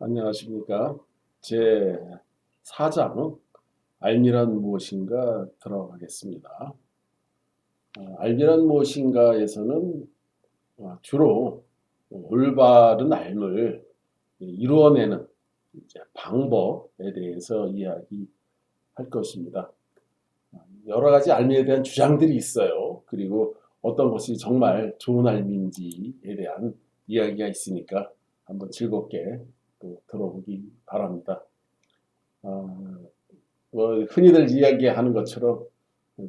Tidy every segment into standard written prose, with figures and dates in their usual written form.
안녕하십니까. 제 4장 알미란 무엇인가 들어가겠습니다. 알미란 무엇인가에서는 주로 올바른 알을 이루어내는 방법에 대해서 이야기할 것입니다. 여러 가지 알미에 대한 주장들이 있어요. 그리고 어떤 것이 정말 좋은 알미인지에 대한 이야기가 있으니까 한번 즐겁게 또 들어보기 바랍니다. 흔히들 이야기하는 것처럼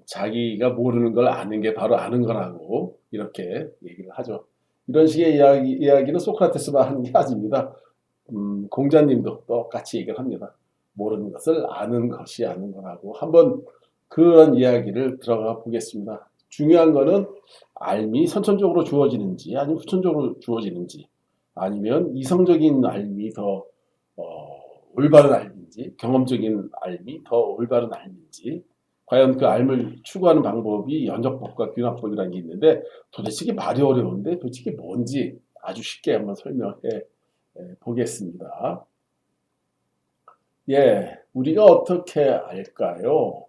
자기가 모르는 걸 아는 게 바로 아는 거라고 이렇게 얘기를 하죠. 이런 식의 이야기는 소크라테스만 하는 게 아닙니다. 공자님도 똑같이 얘기를 합니다. 모르는 것을 아는 것이 아는 거라고 한번 그런 이야기를 들어가 보겠습니다. 중요한 거는 알미 선천적으로 주어지는지 아니면 후천적으로 주어지는지 아니면 이성적인 알미 더 올바른 알미인지 경험적인 알미 더 올바른 알미인지 과연 그 알을 추구하는 방법이 연적법과 균합법이라는 게 있는데 도대체 이게 말이 어려운데 도대체 이게 뭔지 아주 쉽게 한번 설명해 보겠습니다. 우리가 어떻게 알까요?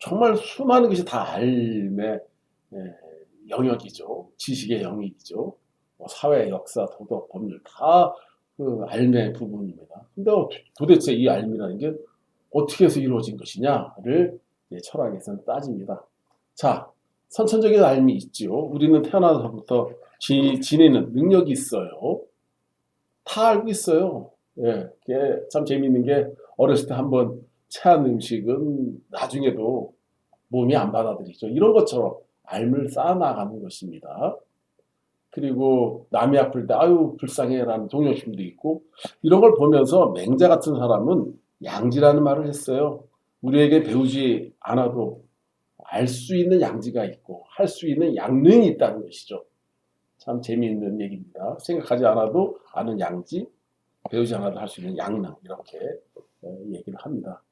정말 수많은 것이 다 알의 영역이죠. 지식의 영역이죠. 사회, 역사, 도덕, 법률 다 그 알의 부분입니다. 근데 도대체 이 알미라는 게 어떻게 해서 이루어진 것이냐를 철학에서는 따집니다. 자, 선천적인 알미 있죠. 우리는 태어나서부터 지니는 능력이 있어요. 다 알고 있어요. 그게 참 재미있는 게 어렸을 때 한번 체한 음식은 나중에도 몸이 안 받아들이죠. 이런 것처럼 알을 쌓아나가는 것입니다. 그리고 남이 아플 때 아유 불쌍해라는 동정심도 있고 이런 걸 보면서 맹자 같은 사람은 양지라는 말을 했어요. 우리에게 배우지 않아도 알 수 있는 양지가 있고 할 수 있는 양능이 있다는 것이죠. 참 재미있는 얘기입니다. 생각하지 않아도 아는 양지, 배우지 않아도 할 수 있는 양능 이렇게 얘기를 합니다.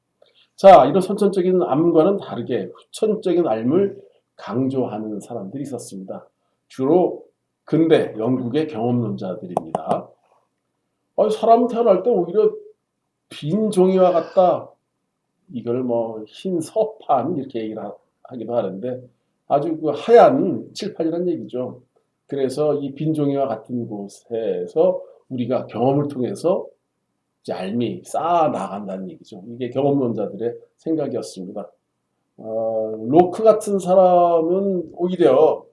자, 이런 선천적인 암과는 다르게 후천적인 암을 강조하는 사람들이 있었습니다. 주로 근대 영국의 경험론자들입니다. 사람은 태어날 때 오히려 빈 종이와 같다. 이걸 흰 서판 이렇게 얘기를 하기도 하는데 아주 그 하얀 칠판이라는 얘기죠. 그래서 이 빈 종이와 같은 곳에서 우리가 경험을 통해서 이제 알미 쌓아 나간다는 얘기죠. 이게 경험론자들의 생각이었습니다. 로크 같은 사람은 오히려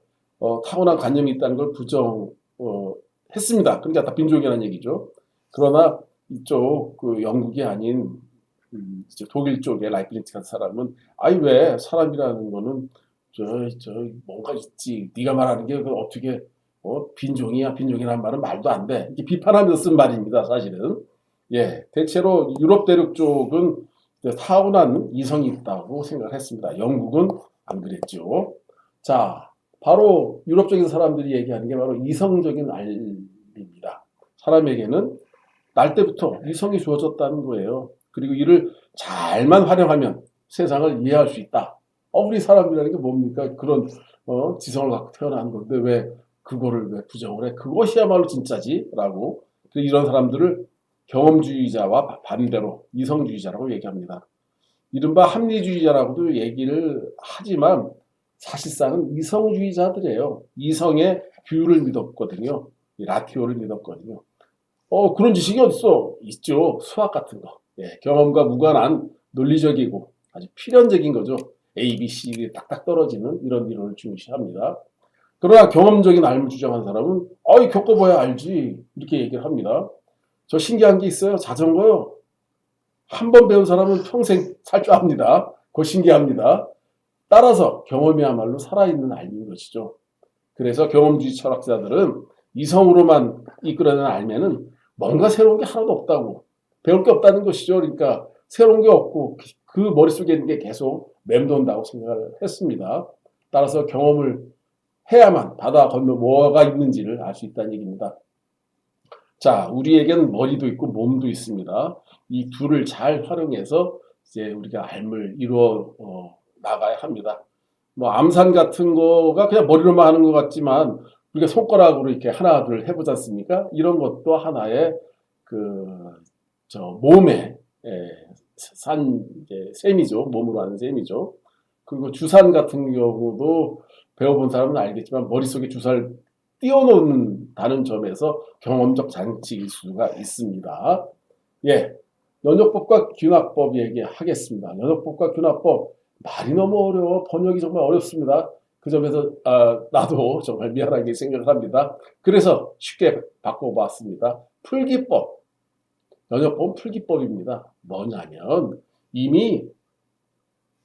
타고난 관념이 있다는 걸 부정했습니다. 그러니까 다 빈종이라는 얘기죠. 그러나 이쪽 그 영국이 아닌 이제 독일 쪽의 라이프니츠 같은 사람은 왜 사람이라는 거는 저 뭔가 있지. 네가 말하는 게 어떻게 빈종이라는 말은 말도 안 돼. 이렇게 비판하면서 쓴 말입니다. 사실은. 대체로 유럽 대륙 쪽은 타고난 이성이 있다고 생각을 했습니다. 영국은 안 그랬죠. 자, 바로 유럽적인 사람들이 얘기하는 게 바로 이성적인 알입니다. 사람에게는 날 때부터 이성이 주어졌다는 거예요. 그리고 이를 잘만 활용하면 세상을 이해할 수 있다. 우리 사람이라는 게 뭡니까? 그런 지성을 갖고 태어난 건데 왜 그거를 왜 부정을 해? 그것이야말로 진짜지? 라고 이런 사람들을 경험주의자와 반대로 이성주의자라고 얘기합니다. 이른바 합리주의자라고도 얘기를 하지만 사실상은 이성주의자들이에요. 이성의 규율을 믿었거든요. 라티오를 믿었거든요. 그런 지식이 어딨어? 있죠. 수학 같은 거. 경험과 무관한 논리적이고 아주 필연적인 거죠. A, B, C 딱딱 떨어지는 이런 이론을 중시합니다. 그러나 경험적인 알을 주장한 사람은 겪어봐야 알지 이렇게 얘기를 합니다. 저 신기한 게 있어요. 자전거요. 한 번 배운 사람은 평생 살 줄 압니다. 그거 신기합니다. 따라서 경험이야말로 살아있는 알인 것이죠. 그래서 경험주의 철학자들은 이성으로만 이끌어내는 알면은 뭔가 새로운 게 하나도 없다고 배울 게 없다는 것이죠. 그러니까 새로운 게 없고 그 머릿속에 있는 게 계속 맴돈다고 생각을 했습니다. 따라서 경험을 해야만 바다 건너 뭐가 있는지를 알 수 있다는 얘기입니다. 자, 우리에겐 머리도 있고 몸도 있습니다. 이 둘을 잘 활용해서 이제 우리가 알을 이루어 나가야 합니다. 암산 같은 거가 그냥 머리로만 하는 것 같지만 우리가 손가락으로 이렇게 하나 둘 해보지 않습니까? 이런 것도 하나의 몸에 산 이제 셈이죠. 몸으로 하는 셈이죠. 그리고 주산 같은 경우도 배워본 사람은 알겠지만 머릿속에 주사를 띄워놓는다는 점에서 경험적 장치일 수가 있습니다. 예, 연역법과 균합법 얘기하겠습니다. 연역법과 균합법 말이 너무 어려워. 번역이 정말 어렵습니다. 그 점에서 나도 정말 미안하게 생각을 합니다. 그래서 쉽게 바꿔봤습니다. 풀기법, 연역법은 풀기법입니다. 뭐냐면 이미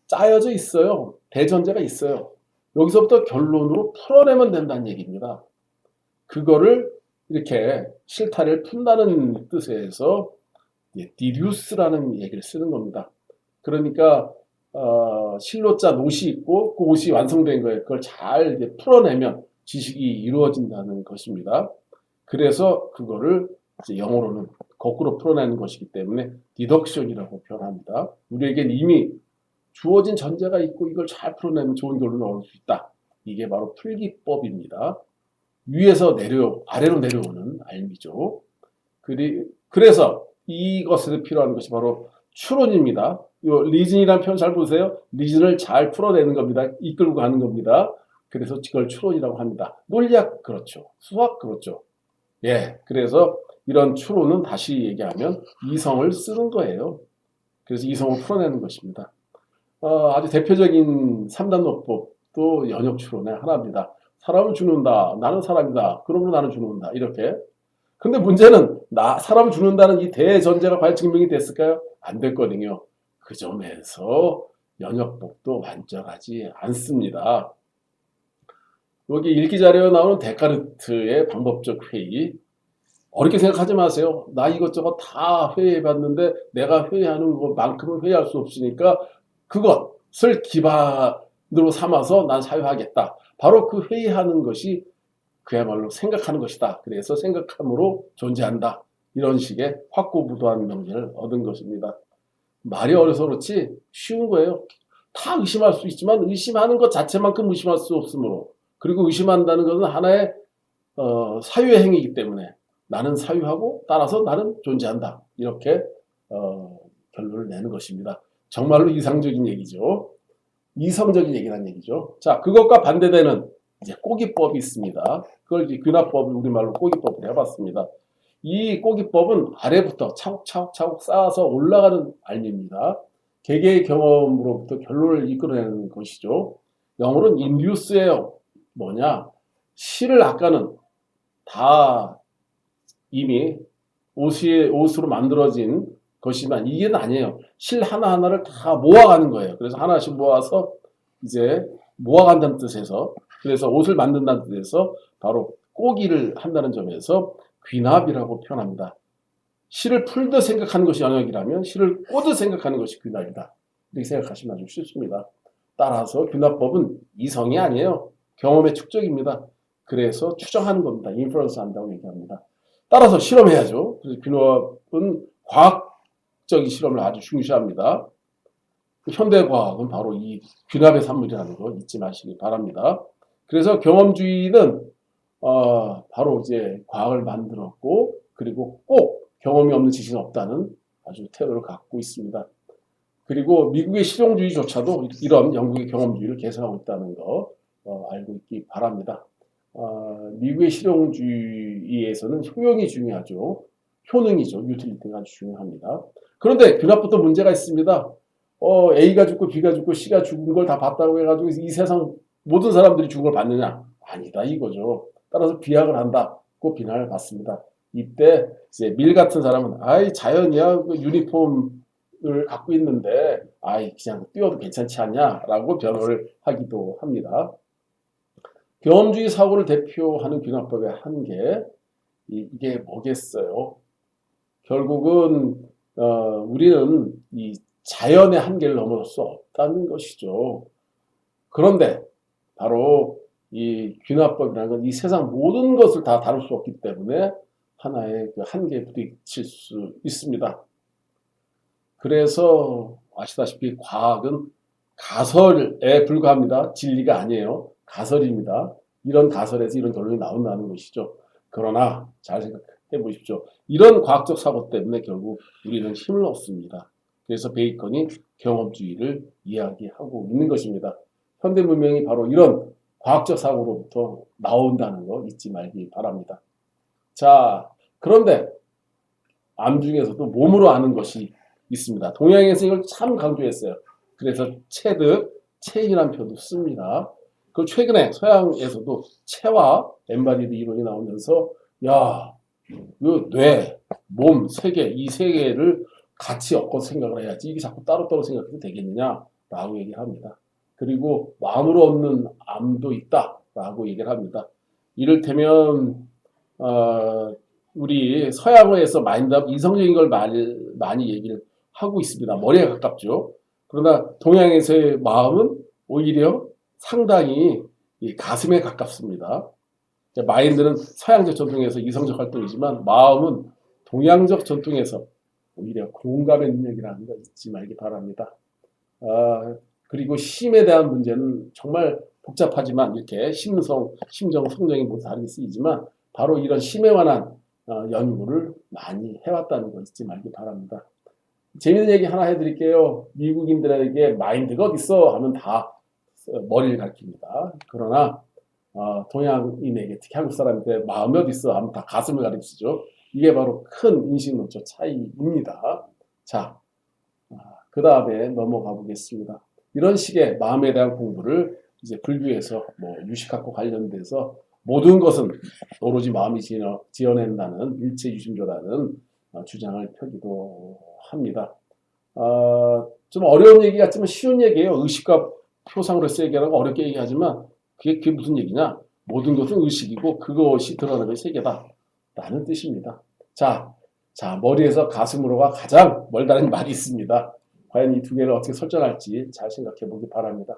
짜여져 있어요. 대전제가 있어요. 여기서부터 결론으로 풀어내면 된다는 얘기입니다. 그거를 이렇게 실타래를 푼다는 뜻에서 디듀스라는 얘기를 쓰는 겁니다. 그러니까 실로자 노시 있고 그 옷이 완성된 거예요. 그걸 잘 이제 풀어내면 지식이 이루어진다는 것입니다. 그래서 그거를 이제 영어로는 거꾸로 풀어내는 것이기 때문에 디덕션이라고 표현합니다. 우리에겐 이미 주어진 전제가 있고 이걸 잘 풀어내면 좋은 결론을 얻을 수 있다. 이게 바로 풀기법입니다. 위에서 아래로 내려오는 알미죠. 그래서 이것에 필요한 것이 바로 추론입니다. 이 리즌이라는 표현 잘 보세요. 리즌을 잘 풀어내는 겁니다. 이끌고 가는 겁니다. 그래서 그걸 추론이라고 합니다. 논리학 그렇죠. 수학 그렇죠. 예, 그래서 이런 추론은 다시 얘기하면 이성을 쓰는 거예요. 그래서 이성을 풀어내는 것입니다. 아주 대표적인 3단 논법도 연역 추론의 하나입니다. 사람을 죽는다. 나는 사람이다. 그러므로 나는 죽는다. 이렇게. 근데 문제는 사람을 죽는다는 이 대전제가 과연 증명이 됐을까요? 안 됐거든요. 그 점에서 연역법도 완전하지 않습니다. 여기 읽기 자료에 나오는 데카르트의 방법적 회의. 어렵게 생각하지 마세요. 나 이것저것 다 회의해봤는데 내가 회의하는 것만큼은 회의할 수 없으니까 그것을 기반으로 삼아서 난 사유하겠다. 바로 그 회의하는 것이 그야말로 생각하는 것이다. 그래서 생각함으로 존재한다. 이런 식의 확고부도한 명제를 얻은 것입니다. 말이 어려서 그렇지 쉬운 거예요. 다 의심할 수 있지만 의심하는 것 자체만큼 의심할 수 없으므로, 그리고 의심한다는 것은 하나의 사유의 행위이기 때문에 나는 사유하고 따라서 나는 존재한다. 이렇게 결론을 내는 것입니다. 정말로 이상적인 얘기죠. 이성적인 얘기란 얘기죠. 자, 그것과 반대되는 이제 꼬기법이 있습니다. 그걸 이제 균합법을 우리말로 꼬기법을 해봤습니다. 이 꼬기법은 아래부터 차곡차곡 쌓아서 올라가는 알미입니다. 개개의 경험으로부터 결론을 이끌어내는 것이죠. 영어로는 인듀스예요. 뭐냐? 실을 아까는 다 이미 옷으로 만들어진 것이지만 이게 아니에요. 실 하나하나를 다 모아가는 거예요. 그래서 하나씩 모아서 이제 모아간다는 뜻에서, 그래서 옷을 만든다는 뜻에서 바로 꼬기를 한다는 점에서 귀납이라고 표현합니다. 실을 풀듯 생각하는 것이 연역이라면 실을 꼬듯 생각하는 것이 귀납이다. 이렇게 생각하시면 아주 쉽습니다. 따라서 귀납법은 이성이 아니에요. 경험의 축적입니다. 그래서 추정하는 겁니다. 인퍼런스 한다고 얘기합니다. 따라서 실험해야죠. 그래서 귀납은 과학적인 실험을 아주 중시합니다. 현대과학은 바로 이 귀납의 산물이라는 거 잊지 마시기 바랍니다. 그래서 경험주의는 바로 이제 과학을 만들었고, 그리고 꼭 경험이 없는 지식은 없다는 아주 태도를 갖고 있습니다. 그리고 미국의 실용주의조차도 이런 영국의 경험주의를 계승하고 있다는 거 알고 있기 바랍니다. 미국의 실용주의에서는 효용이 중요하죠. 효능이죠. 유틸리티가 아주 중요합니다. 그런데 균합부터 문제가 있습니다. A가 죽고 B가 죽고 C가 죽은 걸 다 봤다고 해가지고 이 세상 모든 사람들이 죽은 걸 봤느냐? 아니다 이거죠. 따라서 비약을 한다고 비난을 받습니다. 이때 이제 밀 같은 사람은 아이 자연이야, 그 유니폼을 갖고 있는데 아이 그냥 뛰어도 괜찮지 않냐라고 변호를 하기도 합니다. 경험주의 사고를 대표하는 균합법의 한계, 이게 뭐겠어요? 결국은 우리는 이 자연의 한계를 넘어설 수 없다는 것이죠. 그런데 바로 이 균합법이라는 건 이 세상 모든 것을 다 다룰 수 없기 때문에 하나의 그 한계에 부딪힐 수 있습니다. 그래서 아시다시피 과학은 가설에 불과합니다. 진리가 아니에요. 가설입니다. 이런 가설에서 이런 결론이 나온다는 것이죠. 그러나 잘 해보십시오. 이런 과학적 사고 때문에 결국 우리는 힘을 얻습니다. 그래서 베이컨이 경험주의를 이야기하고 있는 것입니다. 현대 문명이 바로 이런 과학적 사고로부터 나온다는 거 잊지 말기 바랍니다. 자, 그런데 암 중에서도 몸으로 아는 것이 있습니다. 동양에서 이걸 참 강조했어요. 그래서 체인이라는 표도 씁니다. 그 최근에 서양에서도 체와 엠바디드 이론이 나오면서 야, 그 뇌, 몸, 세계 이 세 개를 같이 엮어 생각을 해야지 이게 자꾸 따로따로 생각해도 되겠느냐라고 얘기를 합니다. 그리고 마음으로 얻는 암도 있다라고 얘기를 합니다. 이를테면 우리 서양어에서 마인드업 이성적인 걸 많이 얘기를 하고 있습니다. 머리에 가깝죠. 그러나 동양에서의 마음은 오히려 상당히 가슴에 가깝습니다. 마인드는 서양적 전통에서 이성적 활동이지만 마음은 동양적 전통에서 오히려 공감의 능력이라는 거 잊지 말기 바랍니다. 그리고 심에 대한 문제는 정말 복잡하지만 이렇게 심성, 심정, 성정이 모두 다르게 쓰이지만 바로 이런 심에 관한 연구를 많이 해왔다는 거 잊지 말기 바랍니다. 재밌는 얘기 하나 해드릴게요. 미국인들에게 마인드가 어딨어 하면 다 머리를 가리킵니다. 그러나 동양인에게 특히 한국 사람한테 마음이 어딨어 하면 다 가슴을 가리키죠. 이게 바로 큰 인식론적 차이입니다. 자, 그 다음에 넘어가 보겠습니다. 이런 식의 마음에 대한 공부를 이제 불교에서 유식학과 관련돼서 모든 것은 오로지 마음이 지어낸다는 일체유심조라는 주장을 펴기도 합니다. 좀 어려운 얘기 같지만 쉬운 얘기예요. 의식과 표상으로서 얘기하는 거 어렵게 얘기하지만 그게 무슨 얘기냐? 모든 것은 의식이고 그것이 드러나는 것이 세계다 라는 뜻입니다. 자, 머리에서 가슴으로가 가장 멀다는 말이 있습니다. 과연 이 두 개를 어떻게 설정할지 잘 생각해 보기 바랍니다.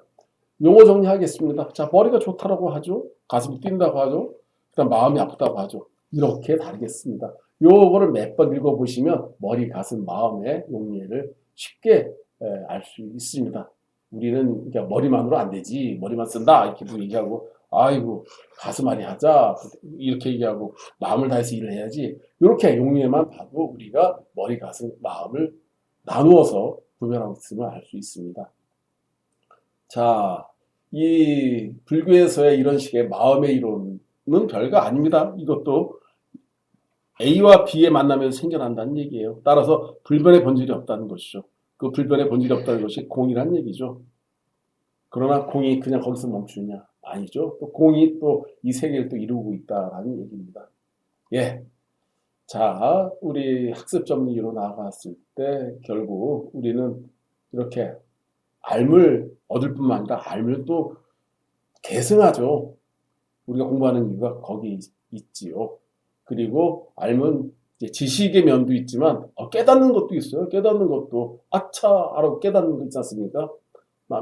용어 정리하겠습니다. 자, 머리가 좋다라고 하죠. 가슴이 뛴다고 하죠. 그다음 마음이 아프다고 하죠. 이렇게 다르겠습니다. 요거를 몇 번 읽어보시면 머리, 가슴, 마음의 용례를 쉽게 알 수 있습니다. 우리는 그러니까 머리만으로 안 되지. 머리만 쓴다. 이렇게 얘기하고 아이고 가슴 앓이 하자. 이렇게 얘기하고 마음을 다해서 일을 해야지. 이렇게 용례만 봐도 우리가 머리, 가슴, 마음을 나누어서 구별하고 있음을 알 수 있습니다. 자, 이 불교에서의 이런 식의 마음의 이론은 별거 아닙니다. 이것도 A와 B의 만남에서 생겨난다는 얘기예요. 따라서 불변의 본질이 없다는 것이죠. 그 불변의 본질이 없다는 것이 공이란 얘기죠. 그러나 공이 그냥 거기서 멈추냐? 아니죠. 또 공이 또 이 세계를 또 이루고 있다라는 얘기입니다. 예. 자, 우리 학습 정리로 나아갔을 때 결국 우리는 이렇게 알을 얻을 뿐만 아니라 알을 또 계승하죠. 우리가 공부하는 이유가 거기 있지요. 그리고 알은 이제 지식의 면도 있지만 깨닫는 것도 있어요. 깨닫는 것도 아차 하라고 깨닫는 거 있지 않습니까?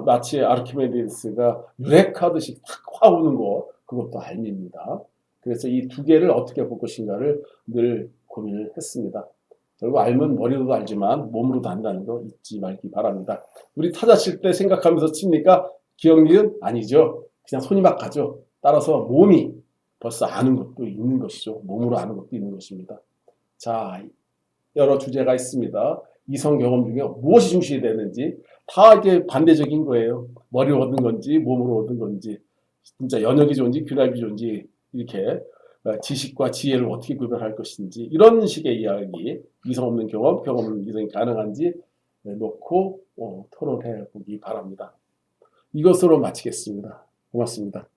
마치 아르키메데스가 유레카듯이 탁 화오는 거 그것도 알입니다. 그래서 이 두 개를 어떻게 볼 것인가를 늘 고민을 했습니다. 결국 알면 머리로도 알지만 몸으로도 안다는 거 잊지 말기 바랍니다. 우리 타자 칠 때 생각하면서 칩니까? 기억력은 아니죠. 그냥 손이 막 가죠. 따라서 몸이 벌써 아는 것도 있는 것이죠. 몸으로 아는 것도 있는 것입니다. 자, 여러 주제가 있습니다. 이성 경험 중에 무엇이 중시해야 되는지 다 이게 반대적인 거예요. 머리로 얻은 건지 몸으로 얻은 건지 진짜 연역이 좋은지 귀납이 좋은지 이렇게 지식과 지혜를 어떻게 구별할 것인지 이런 식의 이야기 이성 없는 경험, 경험 없는 이성이 가능한지 놓고 토론해 보기 바랍니다. 이것으로 마치겠습니다. 고맙습니다.